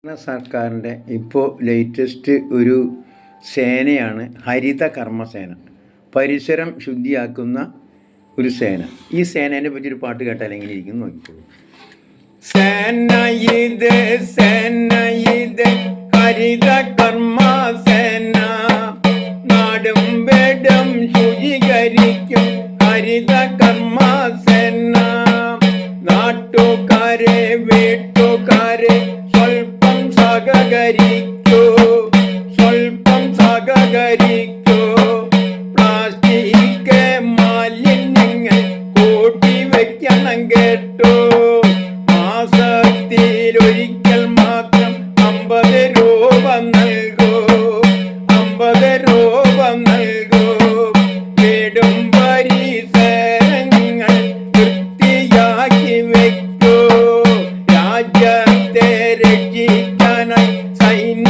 കേരള സർക്കാരിൻ്റെ ഇപ്പോൾ ലേറ്റസ്റ്റ് ഒരു സേനയാണ് ഹരിത കർമ്മസേന. പരിസരം ശുദ്ധിയാക്കുന്ന ഒരു സേന. ഈ സേനേനെ പറ്റി ഒരു പാട്ട് കേട്ടാൽ എങ്ങനെ ഇരിക്കും നോക്കിക്കോളൂ. സേന ഇത് ഹരിത കർമ്മസേന, നാടും വേടും ശുചീകരിക്കും ഹരിത കർമ്മസേന. നാട്ടുകാരെ വീട്ടുകാരെ സ്വൽപ്പം സഹകരിക്കൂ. പ്ലാസ്റ്റിക് മാലിന്യങ്ങൾ കൂട്ടി വെക്കണം കേട്ടോ. മാസത്തിലൊരിക്കൽ മാത്രം 50 രൂപ നൽകൂ. വീടും പരിസരങ്ങൾ വൃത്തിയാക്കി വെക്കൂ. രാജ്യത്തെ രക്ഷിക്കാനായി സൈന്യം